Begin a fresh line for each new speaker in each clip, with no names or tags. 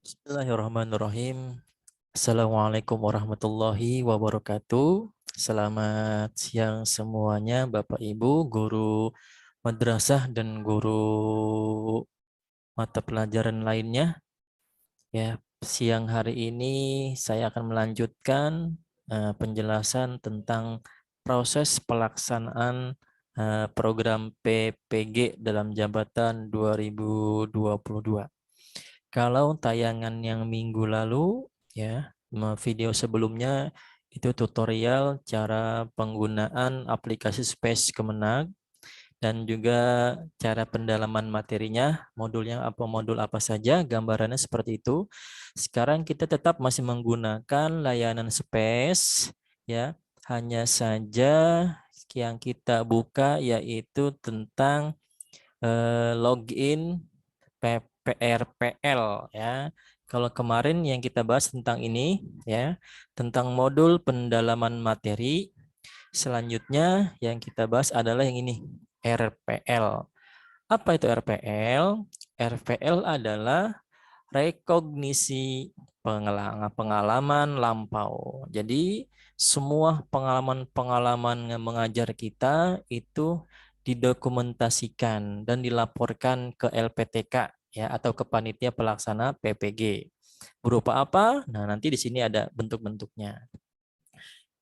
Bismillahirrahmanirrahim. Assalamualaikum warahmatullahi wabarakatuh. Selamat siang semuanya, Bapak Ibu, guru madrasah dan guru mata pelajaran lainnya. Ya, siang hari ini saya akan melanjutkan penjelasan tentang proses pelaksanaan program PPG dalam jabatan 2022. Kalau tayangan yang minggu lalu, ya, video sebelumnya itu tutorial cara penggunaan aplikasi Space Kemenag dan juga cara pendalaman materinya, modul apa saja, gambarannya seperti itu. Sekarang kita tetap masih menggunakan layanan Space, ya, hanya saja yang kita buka yaitu tentang login PRPL, ya. Kalau kemarin yang kita bahas tentang ini, ya, tentang modul pendalaman materi. Selanjutnya yang kita bahas adalah yang ini, RPL. Apa itu RPL? RPL adalah rekognisi pengalaman lampau. Jadi semua pengalaman-pengalaman yang mengajar kita itu didokumentasikan dan dilaporkan ke LPTK, ya, atau ke panitia pelaksana PPG. Berupa apa? Nah, nanti di sini ada bentuk-bentuknya.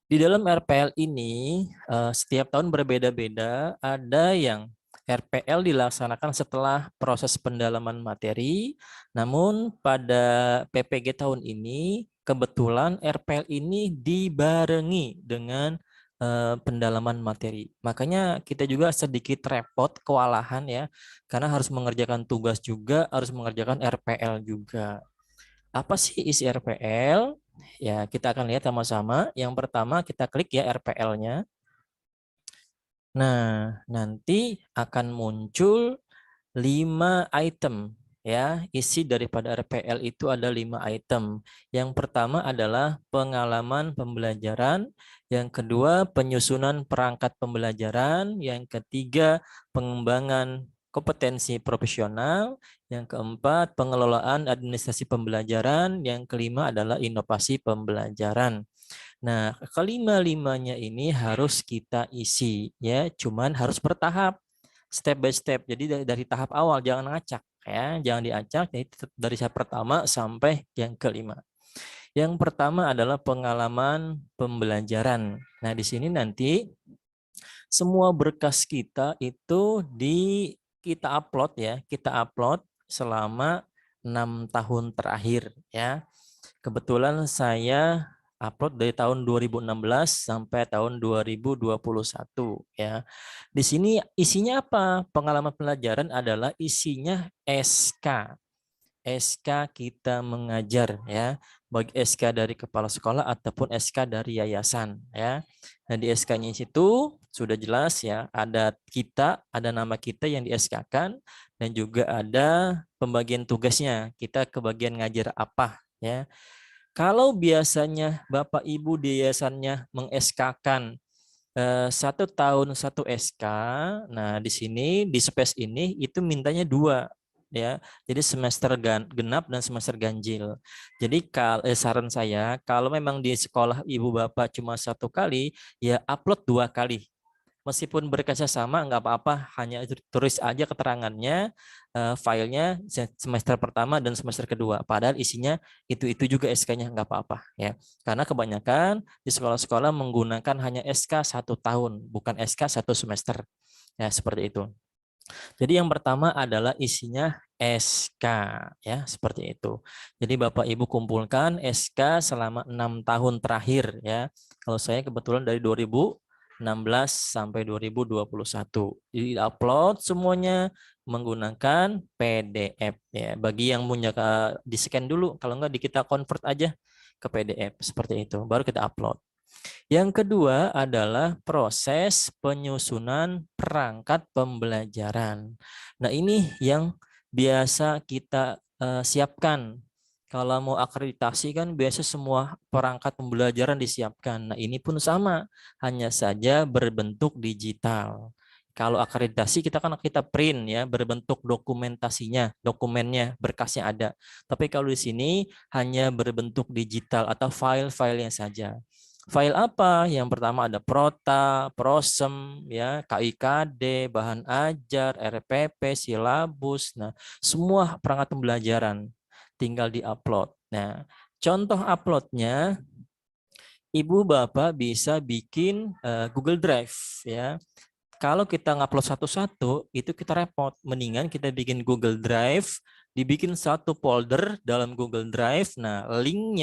Di dalam RPL ini setiap tahun berbeda-beda. Ada yang RPL dilaksanakan setelah proses pendalaman materi. Namun pada PPG tahun ini kebetulan RPL ini dibarengi dengan pendalaman materi. Makanya kita juga sedikit repot, kewalahan, ya, karena harus mengerjakan tugas juga, harus mengerjakan RPL juga. Apa sih isi RPL? Ya, kita akan lihat sama-sama. Yang pertama kita klik ya RPL-nya. Nah, nanti akan muncul 5 item, ya. Isi daripada RPL itu ada 5 item. Yang pertama adalah pengalaman pembelajaran, yang kedua penyusunan perangkat pembelajaran, yang ketiga pengembangan kompetensi profesional, yang keempat pengelolaan administrasi pembelajaran, yang kelima adalah inovasi pembelajaran. Nah, kelima-limanya ini harus kita isi, ya, cuman harus bertahap, step by step. Jadi dari tahap awal jangan ngacak, ya, jangan diacak. Jadi dari tahap pertama sampai yang kelima. Yang pertama adalah pengalaman pembelajaran. Nah, di sini nanti semua berkas kita itu kita upload, ya, kita upload selama 6 tahun terakhir, ya. Kebetulan saya upload dari tahun 2016 sampai tahun 2021, ya. Di sini isinya apa? Pengalaman pelajaran adalah isinya SK. SK kita mengajar, ya. Baik SK dari kepala sekolah ataupun SK dari yayasan, ya. Nah, di SK-nya situ sudah jelas, ya, ada kita, ada nama kita yang di SK-kan, dan juga ada pembagian tugasnya. Kita ke bagian ngajar apa, ya. Kalau biasanya Bapak Ibu di yayasannya meng-SK-kan 1 tahun 1 SK, nah di sini di space ini itu mintanya 2, ya. Jadi semester genap dan semester ganjil. Jadi saran saya kalau memang di sekolah Ibu Bapak cuma 1 kali, ya upload 2 kali. Meskipun berkasnya sama, nggak apa-apa, hanya tulis aja keterangannya, filenya semester pertama dan semester kedua. Padahal isinya itu juga SK-nya, nggak apa-apa, ya. Karena kebanyakan di sekolah-sekolah menggunakan hanya SK 1 tahun, bukan SK 1 semester. Ya, seperti itu. Jadi yang pertama adalah isinya SK, ya, seperti itu. Jadi Bapak Ibu kumpulkan SK selama 6 tahun terakhir, ya. Kalau saya kebetulan dari 2016 sampai 2021. Jadi upload semuanya menggunakan PDF, ya. Bagi yang punya di-scan dulu, kalau enggak kita convert aja ke PDF seperti itu. Baru kita upload. Yang kedua adalah proses penyusunan perangkat pembelajaran. Nah, ini yang biasa kita siapkan. Kalau mau akreditasi kan biasa semua perangkat pembelajaran disiapkan. Nah, ini pun sama, hanya saja berbentuk digital. Kalau akreditasi kita print ya, berbentuk dokumentasinya, dokumennya, berkasnya ada. Tapi kalau di sini hanya berbentuk digital atau file-filenya saja. File apa? Yang pertama ada Prota, Prosem, ya, KIKD, bahan ajar, RPP, silabus. Nah, semua perangkat pembelajaran tinggal diupload. Nah, contoh uploadnya, Ibu Bapak bisa bikin Google Drive ya. Kalau kita ngupload satu-satu, itu kita repot. Mendingan kita bikin Google Drive, dibikin satu folder dalam Google Drive. Nah, link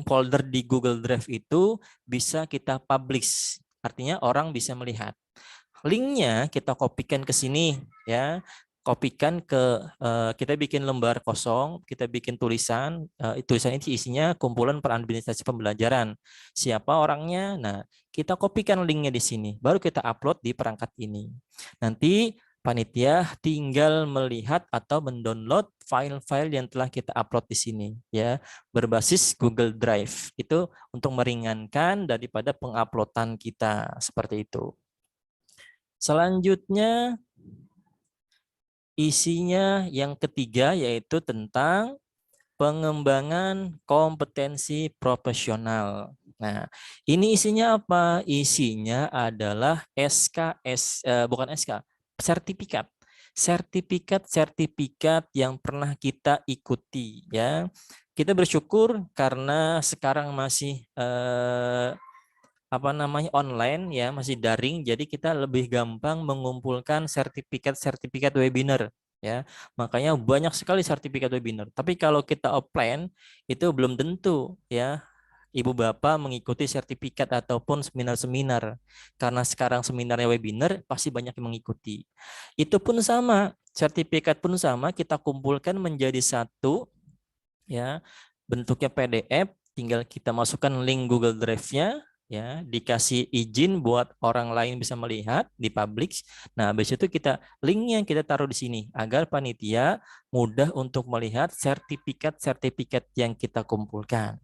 folder di Google Drive itu bisa kita publish. Artinya orang bisa melihat. Linknya kita kopikan ke sini ya, kopikan ke kita bikin lembar kosong, kita bikin tulisan, tulisan ini isinya kumpulan peradministrasi pembelajaran. Siapa orangnya? Nah, kita kopikan linknya di sini, baru kita upload di perangkat ini. Nanti panitia tinggal melihat atau mendownload file-file yang telah kita upload di sini ya, berbasis Google Drive. Itu untuk meringankan daripada penguploadan kita seperti itu. Selanjutnya isinya yang ketiga yaitu tentang pengembangan kompetensi profesional. Nah, ini isinya apa? Isinya adalah bukan SK, sertifikat. Sertifikat yang pernah kita ikuti ya. Kita bersyukur karena sekarang masih online ya, masih daring, jadi kita lebih gampang mengumpulkan sertifikat webinar ya. Makanya banyak sekali sertifikat webinar. Tapi kalau kita offline itu belum tentu ya Ibu Bapak mengikuti sertifikat ataupun seminar-seminar. Karena sekarang seminarnya webinar pasti banyak yang mengikuti. Itu pun sama, sertifikat pun sama, kita kumpulkan menjadi satu ya, bentuknya PDF, tinggal kita masukkan link Google Drive-nya ya, dikasih izin buat orang lain bisa melihat, dipublish. Nah, habis itu linknya kita taruh di sini agar panitia mudah untuk melihat sertifikat yang kita kumpulkan.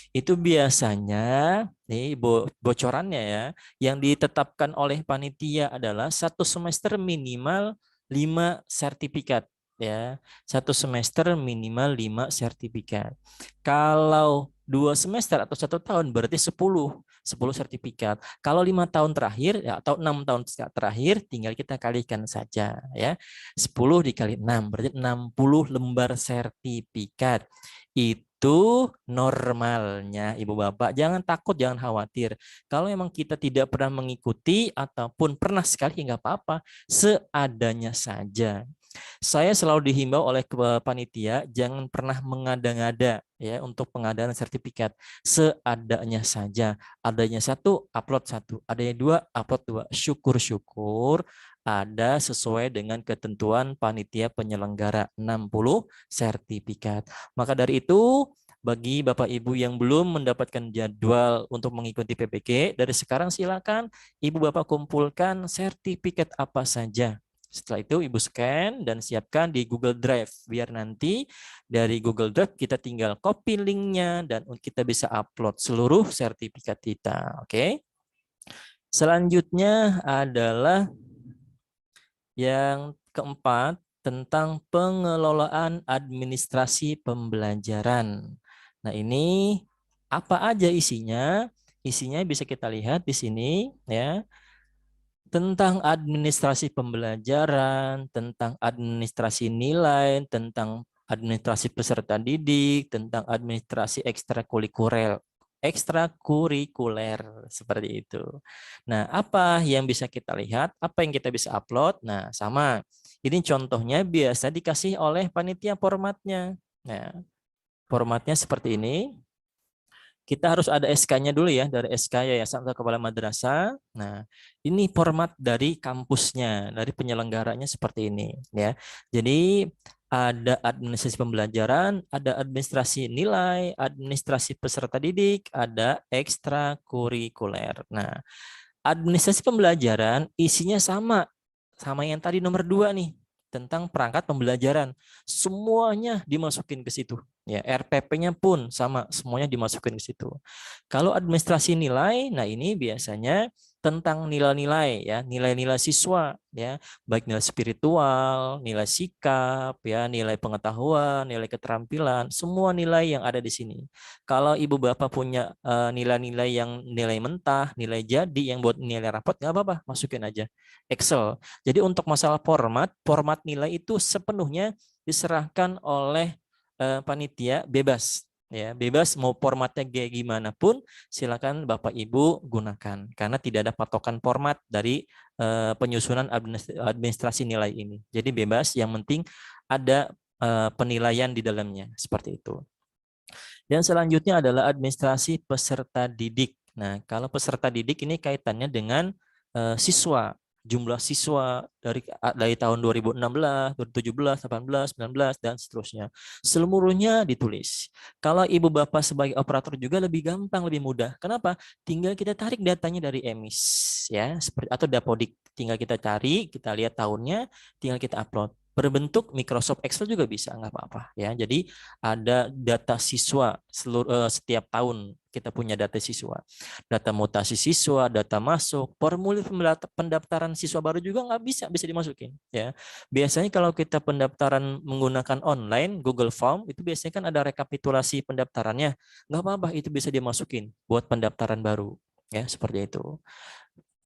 Itu biasanya nih bocorannya ya, yang ditetapkan oleh panitia adalah 1 semester minimal 5 sertifikat ya. 1 semester minimal 5 sertifikat. Kalau 2 semester atau 1 tahun berarti 10 sertifikat. Kalau 5 tahun terakhir ya, atau 6 tahun terakhir tinggal kita kalikan saja ya. 10 dikali 6 berarti 60 lembar sertifikat. Itu normalnya Ibu Bapak. Jangan takut, jangan khawatir. Kalau memang kita tidak pernah mengikuti ataupun pernah sekali nggak apa-apa, seadanya saja. Saya selalu dihimbau oleh panitia jangan pernah mengada-ngada ya untuk pengadaan sertifikat, seadanya saja. Adanya satu, upload satu. Adanya dua, upload dua. Syukur-syukur ada sesuai dengan ketentuan panitia penyelenggara 60 sertifikat. Maka dari itu, bagi Bapak Ibu yang belum mendapatkan jadwal untuk mengikuti PPG, dari sekarang silakan Ibu Bapak kumpulkan sertifikat apa saja. Setelah itu Ibu scan dan siapkan di Google Drive. Biar nanti dari Google Drive kita tinggal copy linknya dan kita bisa upload seluruh sertifikat kita. Oke. Selanjutnya adalah yang keempat, tentang pengelolaan administrasi pembelajaran. Nah, ini apa aja isinya? Isinya bisa kita lihat di sini ya. Tentang administrasi pembelajaran, tentang administrasi nilai, tentang administrasi peserta didik, tentang administrasi ekstrakurikuler seperti itu. Nah, apa yang bisa kita lihat? Apa yang kita bisa upload? Nah, sama. Ini contohnya biasa dikasih oleh panitia formatnya. Nah, formatnya seperti ini. Kita harus ada SK-nya dulu ya, dari SK Yayasan atau Kepala Madrasah. Nah, ini format dari kampusnya, dari penyelenggaranya seperti ini ya. Jadi ada administrasi pembelajaran, ada administrasi nilai, administrasi peserta didik, ada ekstrakurikuler. Nah, administrasi pembelajaran isinya sama yang tadi nomor 2 nih, tentang perangkat pembelajaran. Semuanya dimasukin ke situ. Ya, RPP-nya pun sama, semuanya dimasukin ke situ. Kalau administrasi nilai, nah ini biasanya tentang nilai-nilai ya, nilai-nilai siswa ya, baik nilai spiritual, nilai sikap ya, nilai pengetahuan, nilai keterampilan, semua nilai yang ada di sini. Kalau ibu bapak punya nilai-nilai yang nilai mentah, nilai jadi yang buat nilai rapot nggak apa-apa, masukin aja Excel. Jadi untuk masalah format nilai itu sepenuhnya diserahkan oleh panitia bebas ya, bebas mau formatnya kayak gimana pun silakan Bapak Ibu gunakan karena tidak ada patokan format dari penyusunan administrasi nilai ini. Jadi bebas, yang penting ada penilaian di dalamnya seperti itu. Dan selanjutnya adalah administrasi peserta didik. Nah, kalau peserta didik ini kaitannya dengan siswa, jumlah siswa dari tahun 2016, 2017, 18, 19 dan seterusnya. Seluruhnya ditulis. Kalau ibu bapak sebagai operator juga lebih gampang, lebih mudah. Kenapa? Tinggal kita tarik datanya dari EMIS ya, seperti atau Dapodik. Tinggal kita cari, kita lihat tahunnya, tinggal kita upload. Berbentuk Microsoft Excel juga bisa, nggak apa-apa ya. Jadi ada data siswa setiap tahun kita punya data siswa, data mutasi siswa, data masuk, formulir pendaftaran siswa baru juga nggak bisa dimasukin ya. Biasanya kalau kita pendaftaran menggunakan online Google Form itu biasanya kan ada rekapitulasi pendaftarannya, nggak apa-apa itu bisa dimasukin buat pendaftaran baru ya, seperti itu.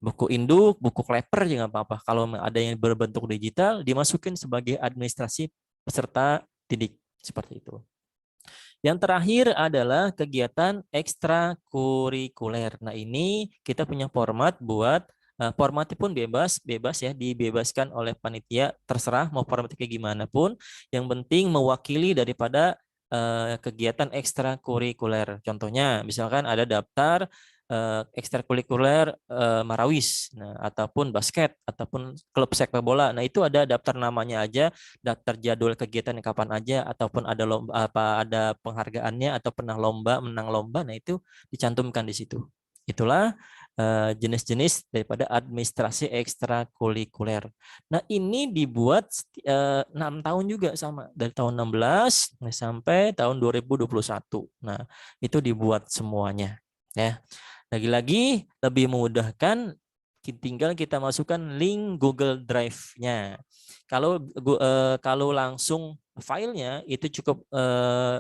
Buku induk, buku kleper juga nggak apa-apa. Kalau ada yang berbentuk digital, dimasukin sebagai administrasi peserta didik seperti itu. Yang terakhir adalah kegiatan ekstrakurikuler. Nah, ini kita punya format buat formatnya pun bebas ya, dibebaskan oleh panitia, terserah mau formatnya kayak gimana pun. Yang penting mewakili daripada kegiatan ekstrakurikuler. Contohnya, misalkan ada daftar ekstrakurikuler marawis, nah, ataupun basket, ataupun klub sepak bola. Nah, itu ada daftar namanya aja, daftar jadwal kegiatan kapan aja, ataupun ada lomba apa, ada penghargaannya atau pernah lomba, menang lomba. Nah, itu dicantumkan di situ. Itulah jenis-jenis daripada administrasi ekstrakurikuler. Nah, ini dibuat 6 tahun juga sama, dari tahun 16 sampai tahun 2021. Nah, itu dibuat semuanya ya. Lagi-lagi lebih memudahkan, tinggal kita masukkan link Google Drive-nya. Kalau langsung filenya itu cukup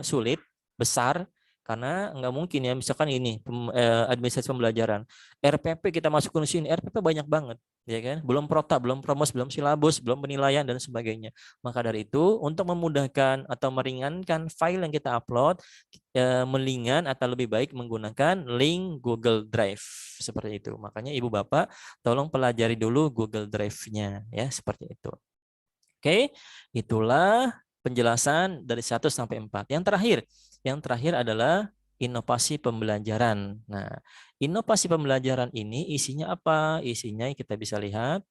sulit, besar, karena nggak mungkin ya, misalkan ini administrasi pembelajaran, RPP kita masukin sini, RPP banyak banget, ya kan? Belum prota, belum promos, belum silabus, belum penilaian dan sebagainya. Maka dari itu, untuk memudahkan atau meringankan file yang kita upload, mendingan atau lebih baik menggunakan link Google Drive seperti itu. Makanya Ibu Bapak tolong pelajari dulu Google Drive-nya ya, seperti itu. Oke, itulah penjelasan dari 1 sampai 4. Yang terakhir adalah inovasi pembelajaran. Nah, inovasi pembelajaran ini isinya apa? Isinya kita bisa lihat.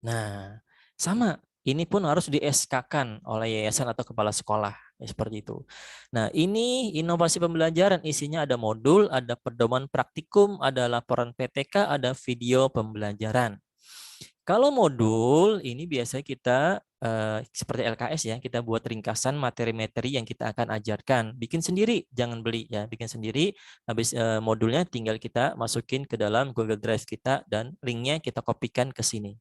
Nah, sama. Ini pun harus di SK-kan oleh yayasan atau kepala sekolah. Ya, seperti itu. Nah, ini inovasi pembelajaran. Isinya ada modul, ada pedoman praktikum, ada laporan PTK, ada video pembelajaran. Kalau modul, ini biasanya kita seperti LKS ya, kita buat ringkasan materi-materi yang kita akan ajarkan. Bikin sendiri, jangan beli ya. Bikin sendiri, habis modulnya tinggal kita masukin ke dalam Google Drive kita, dan linknya kita kopikan ke sini.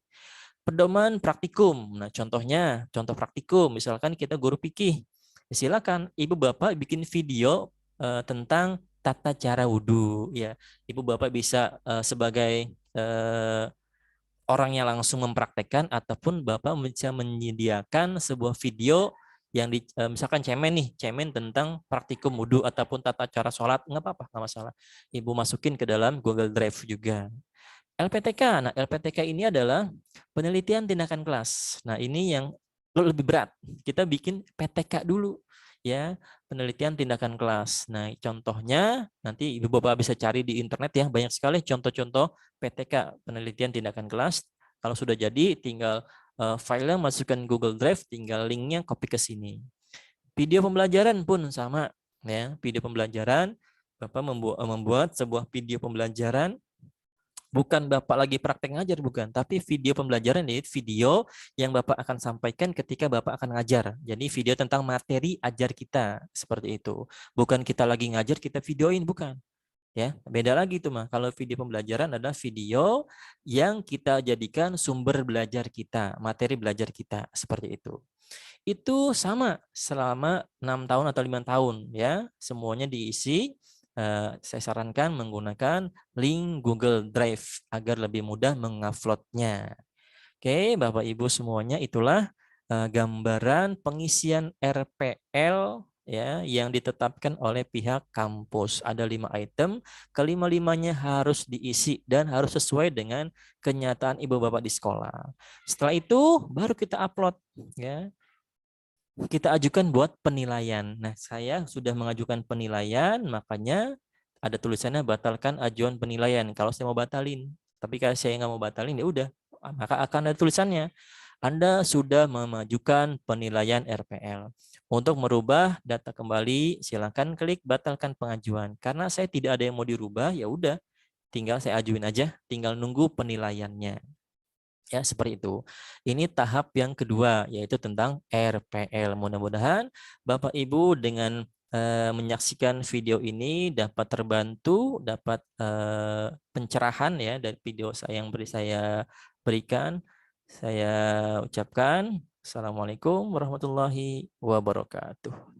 Pedoman praktikum. Nah, contoh praktikum, misalkan kita guru fikih. Silakan Ibu Bapak bikin video tentang tata cara wudhu ya. Ibu Bapak bisa sebagai orangnya langsung mempraktekkan, ataupun Bapak bisa menyediakan sebuah video yang misalkan cemen tentang praktikum wudhu ataupun tata cara sholat, nggak apa-apa, nggak masalah. Ibu masukin ke dalam Google Drive juga. LPTK. Nah, LPTK ini adalah penelitian tindakan kelas. Nah, ini yang lebih berat. Kita bikin PTK dulu ya, penelitian tindakan kelas. Nah, contohnya nanti Ibu Bapak bisa cari di internet ya, banyak sekali contoh-contoh PTK, penelitian tindakan kelas. Kalau sudah jadi, tinggal filenya masukkan Google Drive, tinggal linknya copy ke sini. Video pembelajaran pun sama ya, video pembelajaran Bapak membuat sebuah video pembelajaran. Bukan Bapak lagi praktek ngajar, bukan. Tapi video pembelajaran, yaitu video yang Bapak akan sampaikan ketika Bapak akan ngajar. Jadi video tentang materi ajar kita, seperti itu. Bukan kita lagi ngajar, kita videoin, bukan. Ya, beda lagi tuh mah. Kalau video pembelajaran adalah video yang kita jadikan sumber belajar kita, materi belajar kita seperti itu. Itu sama selama 6 tahun atau 5 tahun ya. Semuanya diisi saya sarankan menggunakan link Google Drive agar lebih mudah menguploadnya. Oke, Bapak Ibu semuanya itulah gambaran pengisian RPL ya yang ditetapkan oleh pihak kampus. Ada 5 item, kelima-limanya harus diisi dan harus sesuai dengan kenyataan ibu bapak di sekolah. Setelah itu baru kita upload ya. Kita ajukan buat penilaian. Nah, saya sudah mengajukan penilaian, makanya ada tulisannya batalkan ajuan penilaian. Kalau saya mau batalin, tapi kalau saya nggak mau batalin ya udah, maka akan ada tulisannya. Anda sudah memajukan penilaian RPL. Untuk merubah data kembali, silakan klik batalkan pengajuan. Karena saya tidak ada yang mau dirubah, ya udah, tinggal saya ajuin aja, tinggal nunggu penilaiannya. Ya, seperti itu. Ini tahap yang kedua, yaitu tentang RPL. Mudah-mudahan Bapak Ibu dengan menyaksikan video ini dapat terbantu, dapat pencerahan ya dari video saya yang saya berikan. Saya ucapkan Assalamualaikum warahmatullahi wabarakatuh.